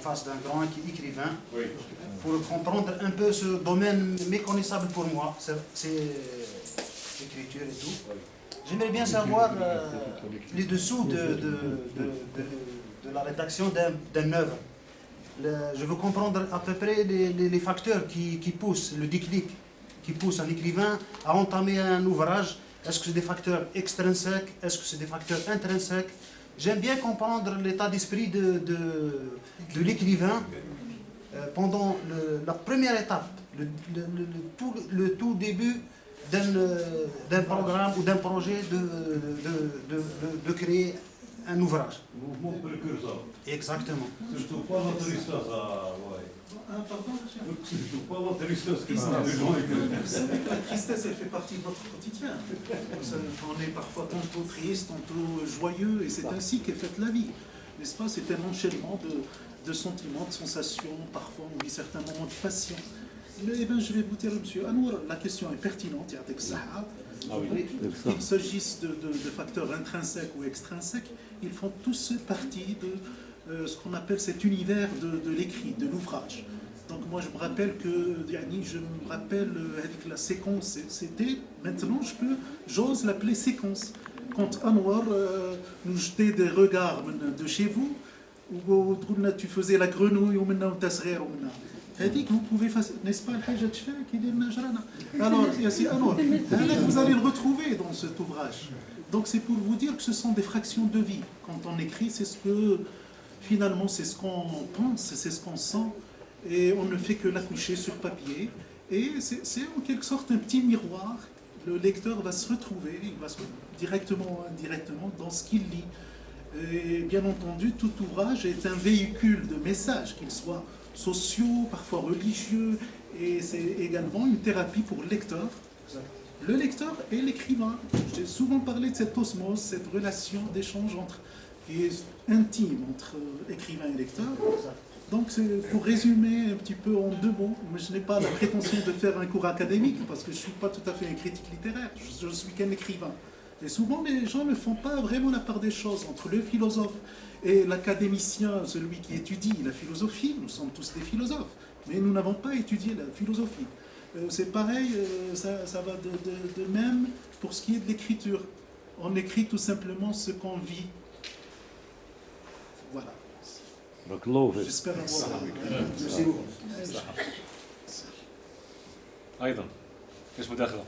face d'un grand écrivain, Oui. pour comprendre un peu ce domaine méconnaissable pour moi, c'est l'écriture et tout. J'aimerais bien savoir les dessous de la rédaction d'une œuvre. Je veux comprendre à peu près les facteurs qui poussent, le déclic, qui pousse un écrivain à entamer un ouvrage. Est-ce que c'est des facteurs extrinsèques? Est-ce que c'est des facteurs intrinsèques? J'aime bien comprendre l'état d'esprit de l'écrivain pendant la première étape, le tout début d'un programme ou d'un projet de créer un ouvrage. Mouvement précurseur. Exactement. Surtout pas la tristesse, ouais. Pardon, monsieur. Surtout pas la tristesse qui Vous savez que la tristesse, elle fait partie de notre quotidien. On est parfois tantôt triste, tantôt joyeux, et c'est ainsi qu'est faite la vie. N'est-ce pas? C'est un enchaînement de sentiments, de sensations, parfois on vit certains moments de passion. Eh bien, je vais vous dire, monsieur Anwar, la question est pertinente, qu'il s'agisse de facteurs intrinsèques ou extrinsèques, ils font tous partie de ce qu'on appelle cet univers de l'écrit, de l'ouvrage. Donc moi je me rappelle la séquence, c'était, maintenant j'ose l'appeler séquence. Quand Anwar nous jetait des regards de chez vous, où tu faisais la grenouille, ou maintenant tu as vous pouvez faire, n'est-ce pas, alors, vous allez le retrouver dans cet ouvrage. Donc c'est pour vous dire que ce sont des fractions de vie. Quand on écrit, c'est ce que, finalement, c'est ce qu'on pense, c'est ce qu'on sent, et on ne fait que l'accoucher sur papier. Et c'est en quelque sorte un petit miroir. Le lecteur va se retrouver, il va directement ou indirectement dans ce qu'il lit. Et bien entendu, tout ouvrage est un véhicule de messages, qu'il soit sociaux, parfois religieux, et c'est également une thérapie pour le lecteur. Le lecteur et l'écrivain. J'ai souvent parlé de cette osmose, cette relation d'échange qui est intime entre écrivain et lecteur. Donc, pour résumer un petit peu en 2 mots, je n'ai pas la prétention de faire un cours académique, parce que je ne suis pas tout à fait un critique littéraire, je suis qu'un écrivain. Et souvent, les gens ne font pas vraiment la part des choses entre le philosophe et l'académicien, celui qui étudie la philosophie. Nous sommes tous des philosophes, mais nous n'avons pas étudié la philosophie. C'est pareil, ça va de même pour ce qui est de l'écriture. On écrit tout simplement ce qu'on vit. Voilà. J'espère avoir... أيضا ايش مداخلة؟